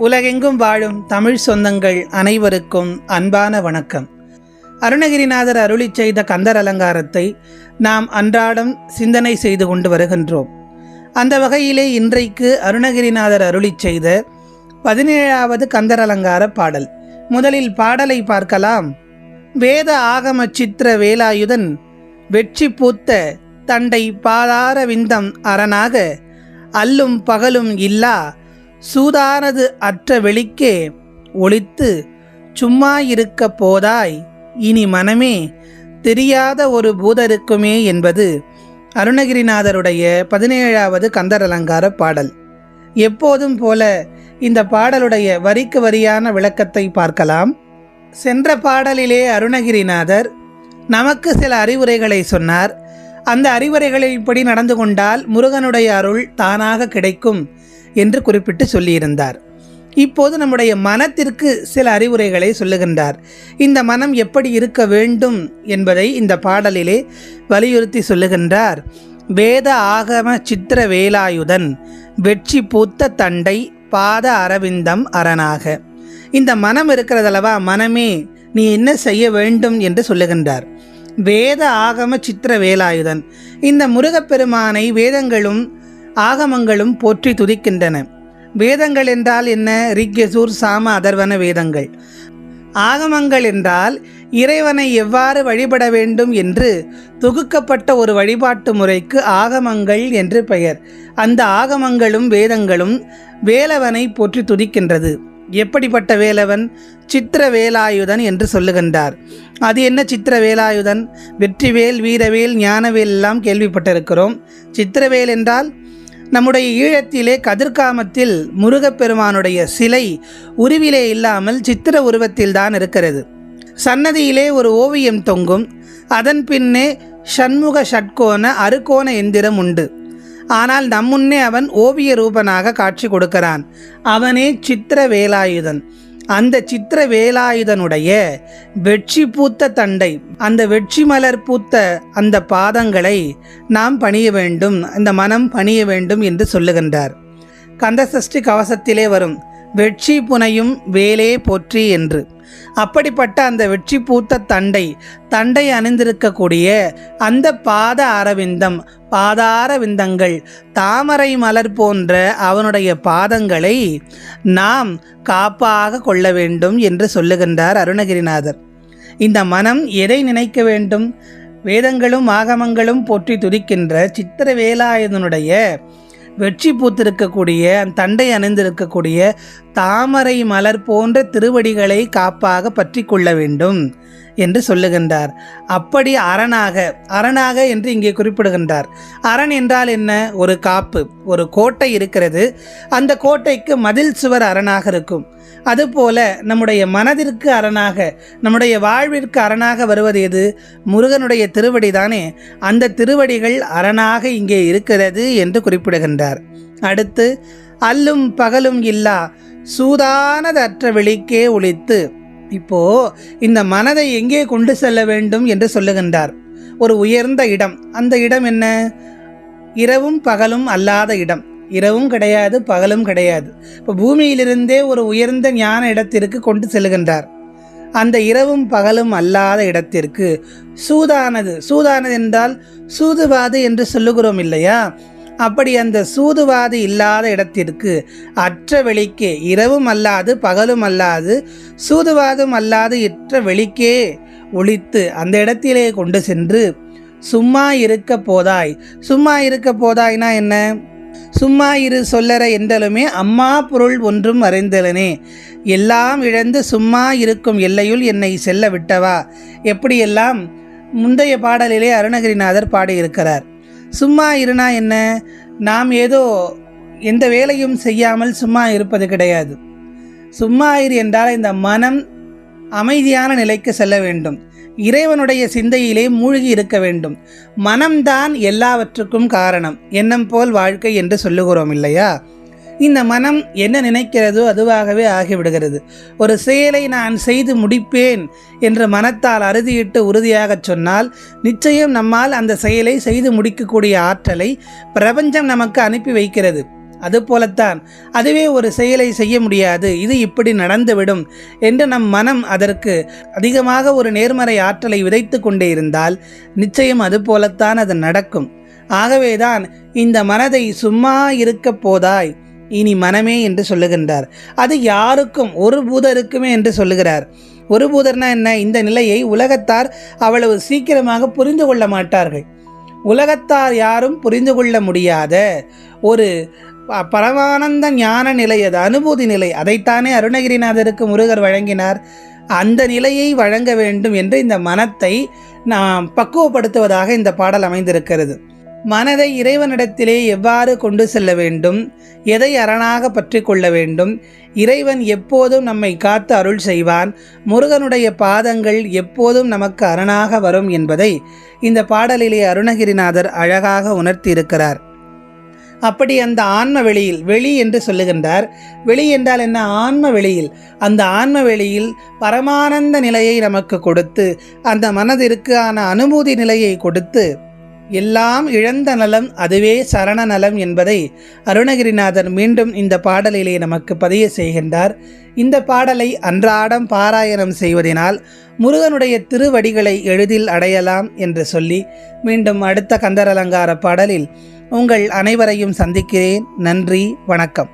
உலகெங்கும் வாழும் தமிழ் சொந்தங்கள் அனைவருக்கும் அன்பான வணக்கம். அருணகிரிநாதர் அருளி செய்த கந்தர் அலங்காரத்தை நாம் அன்றாடம் சிந்தனை செய்து கொண்டு வருகின்றோம். அந்த வகையிலே இன்றைக்கு அருணகிரிநாதர் அருளி செய்த 17வது கந்தர் அலங்கார பாடல். முதலில் பாடலை பார்க்கலாம். வேத ஆகம சித்திர வேலாயுதன் வெற்றி பூத்த தண்டை பாதார விந்தம் அரணாக அல்லும் பகலும் இல்லா சூதானது அற்ற வெளிக்கே ஒளித்து சும்மா இருக்க போதாய் இனி மனமே தெரியாத ஒரு பூதருக்குமே என்பது அருணகிரிநாதருடைய 17வது கந்தர் அலங்கார பாடல். எப்போதும் போல இந்த பாடலுடைய வரிக்கு வரியான விளக்கத்தை பார்க்கலாம். சென்ற பாடலிலே அருணகிரிநாதர் நமக்கு சில அறிவுரைகளை சொன்னார். அந்த அறிவுரைகளின்படி நடந்து கொண்டால் முருகனுடைய அருள் தானாக கிடைக்கும் என்று குறிப்பிட்டு சொல்லியிருந்தார். இப்போது நம்முடைய மனத்திற்கு சில அறிவுரைகளை சொல்லுகின்றார். இந்த மனம் எப்படி இருக்க வேண்டும் என்பதை இந்த பாடலிலே வலியுறுத்தி சொல்லுகின்றார். வேத ஆகம சித்திர வேலாயுதன் வெற்றி பூத்த தண்டை பாத அரவிந்தம் அரணாக. இந்த மனம் இருக்கிறதல்லவா, மனமே நீ என்ன செய்ய வேண்டும் என்று சொல்லுகின்றார். வேத ஆகம சித்திர வேலாயுதன், இந்த முருகப்பெருமானை வேதங்களும் ஆகமங்களும் போற்றி துதிக்கின்றன. வேதங்கள் என்றால் என்ன? ரிக்யசூர் சாம அதர்வன வேதங்கள். ஆகமங்கள் என்றால் இறைவனை எவ்வாறு வழிபட வேண்டும் என்று தொகுக்கப்பட்ட ஒரு வழிபாட்டு முறைக்கு ஆகமங்கள் என்று பெயர். அந்த ஆகமங்களும் வேதங்களும் வேலவனை போற்றி துதிக்கின்றது. எப்படிப்பட்ட வேலவன்? சித்திர வேலாயுதன் என்று சொல்லுகின்றார். அது என்ன சித்திர வேலாயுதன்? வெற்றிவேல், வீரவேல், ஞானவேல் எல்லாம் கேள்விப்பட்டிருக்கிறோம். சித்திரவேல் என்றால் நம்முடைய ஈழத்திலே கதிர்காமத்தில் முருகப்பெருமானுடைய சிலை உருவிலே இல்லாமல் சித்திர உருவத்தில் தான் இருக்கிறது. சன்னதியிலே ஒரு ஓவியம் தொங்கும். அதன் பின்னே ஷண்முக ஷட்கோண அறுகோண எந்திரம் உண்டு. ஆனால் நம்முன்னே அவன் ஓவிய ரூபனாக காட்சி கொடுக்கிறான். அவனே சித்திர வேலாயுதன். அந்த சித்திர வேலாயுதனுடைய வெற்றி பூத்த தண்டை, அந்த வெற்றி மலர் பூத்த அந்த பாதங்களை நாம் பணிய வேண்டும், அந்த மனம் பணிய வேண்டும் என்று சொல்லுகின்றார். கந்தசஷ்டி கவசத்திலே வரும் வெற்றி புனையும் வேலே போற்றி என்று. அப்படிப்பட்ட அந்த வெற்றி பூத்த தண்டை அணிந்திருக்கக்கூடிய அந்த பாத அரவிந்தம், பாதார விந்தங்கள், தாமரை மலர் போன்ற அவனுடைய பாதங்களை நாம் காப்பாக கொள்ள வேண்டும் என்று சொல்லுகின்றார் அருணகிரிநாதர். இந்த மனம் எதை நினைக்க வேண்டும்? வேதங்களும் ஆகமங்களும் போற்றி துதிக்கின்ற சித்திர வேலாயுதனுடைய வெற்றி பூத்திருக்கக்கூடிய தண்டை அணிந்திருக்கக்கூடிய தாமரை மலர் போன்ற திருவடிகளை காப்பாக பற்றி கொள்ள வேண்டும் என்று சொல்லுகின்றார். அப்படி அரணாக என்று இங்கே குறிப்பிடுகின்றார். அரண் என்றால் என்ன? ஒரு காப்பு, ஒரு கோட்டை இருக்கிறது. அந்த கோட்டைக்கு மதில் சுவர் அரணாக இருக்கும். அதுபோல நம்முடைய மனதிற்கு அரணாக, நம்முடைய வாழ்விற்கு அரணாக வருவது எது? முருகனுடைய திருவடி தானே. அந்த திருவடிகள் அரணாக இங்கே இருக்கிறது என்று குறிப்பிடுகின்றார். அடுத்து, அல்லும் பகலும் இல்லா சூதானதற்ற வெளிக்கே ஒளித்து. இப்போ இந்த மனதை எங்கே கொண்டு செல்ல வேண்டும் என்று சொல்லுகின்றார். ஒரு உயர்ந்த இடம். அந்த இடம் என்ன? இரவும் பகலும் அல்லாத இடம். இரவும் கிடையாது, பகலும் கிடையாது. இப்போ பூமியிலிருந்தே ஒரு உயர்ந்த ஞான இடத்திற்கு கொண்டு செல்கின்றார். அந்த இரவும் பகலும் அல்லாத இடத்திற்கு சூதானது என்றால் சூதுவாது என்று சொல்லுகிறோம் இல்லையா? அப்படி அந்த சூதுவாது இல்லாத இடத்திற்கு, அற்ற வெளிக்கே, இரவும் அல்லாது பகலும் அல்லாது சூதுவாதும் அல்லாது இற்ற வெளிக்கே ஒளித்து அந்த இடத்திலே கொண்டு சென்று சும்மா இருக்க போதாய். சும்மா இருக்க போதாய்னா என்ன? சும்மா இரு சொல்லற என்றலுமே அம்மா பொருள் ஒன்றும் அறிந்தலனே, எல்லாம் இழந்து சும்மா இருக்கும் எல்லையுள் என்னை செல்ல விட்டவா. எப்படியெல்லாம் முந்தைய பாடலிலே அருணகிரிநாதர் பாடியிருக்கிறார். சும்மா இருனா என்ன? நாம் ஏதோ எந்த வேலையும் செய்யாமல் சும்மா இருப்பது கிடையாது. சும்மா இரு என்றால் இந்த மனம் அமைதியான நிலைக்கு செல்ல வேண்டும். இறைவனுடைய சிந்தையிலே மூழ்கி இருக்க வேண்டும். மனம்தான் எல்லாவற்றுக்கும் காரணம். எண்ணம் போல் வாழ்க்கை என்று சொல்லுகிறோம் இல்லையா? இந்த மனம் என்ன நினைக்கிறதோ அதுவாகவே ஆகிவிடுகிறது. ஒரு செயலை நான் செய்து முடிப்பேன் என்று மனத்தால் அறுதியிட்டு உறுதியாக சொன்னால் நிச்சயம் நம்மால் அந்த செயலை செய்து முடிக்கக்கூடிய ஆற்றலை பிரபஞ்சம் நமக்கு அனுப்பி வைக்கிறது. அதுபோலத்தான் அதுவே ஒரு செயலை செய்ய முடியாது, இது இப்படி நடந்துவிடும் என்று நம் மனம் அதற்கு அதிகமாக ஒரு நேர்மறை ஆற்றலை விதைத்து கொண்டே இருந்தால் நிச்சயம் அதுபோலத்தான் அது நடக்கும். ஆகவேதான் இந்த மனதை சும்மா இருக்க போதாய் இனி மனமே என்று சொல்லுகின்றார். அது யாருக்கும், ஒரு பூதருக்குமே என்று சொல்லுகிறார். ஒரு பூதர்னா என்ன? இந்த நிலையை உலகத்தார் அவ்வளவு சீக்கிரமாக புரிந்து கொள்ள மாட்டார்கள். உலகத்தார் யாரும் புரிந்து கொள்ள முடியாத ஒரு பரமானந்த ஞான நிலை, அது அனுபூதி நிலை, அதைத்தானே அருணகிரிநாதருக்கு முருகர் வழங்கினார். அந்த நிலையை வழங்க வேண்டும் என்று இந்த மனத்தை நாம் பக்குவப்படுத்துவதாக இந்த பாடல் அமைந்திருக்கிறது. மனதை இறைவனிடத்திலே எவ்வாறு கொண்டு செல்ல வேண்டும், எதை அரணாக பற்றி கொள்ள வேண்டும், இறைவன் எப்போதும் நம்மை காத்து அருள் செய்வான், முருகனுடைய பாதங்கள் எப்போதும் நமக்கு அரணாக வரும் என்பதை இந்த பாடலிலே அருணகிரிநாதர் அழகாக உணர்த்தியிருக்கிறார். அப்படி அந்த ஆன்ம வெளியில், வெளி என்று சொல்லுகின்றார். வெளி என்றால் என்ன? ஆன்ம வெளியில். அந்த ஆன்ம வெளியில் பரமானந்த நிலையை நமக்கு கொடுத்து, அந்த மனதிற்கு ஆன அனுபூதி நிலையை கொடுத்து, எல்லாம் இழந்த நலம் அதுவே சரண நலம் என்பதை அருணகிரிநாதர் மீண்டும் இந்த பாடலிலே நமக்கு பதிய செய்கின்றார். இந்த பாடலை அன்றாடம் பாராயணம் செய்வதனால் முருகனுடைய திருவடிகளை எளிதில் அடையலாம் என்று சொல்லி மீண்டும் அடுத்த கந்தர் அலங்கார பாடலில் உங்கள் அனைவரையும் சந்திக்கிறேன். நன்றி, வணக்கம்.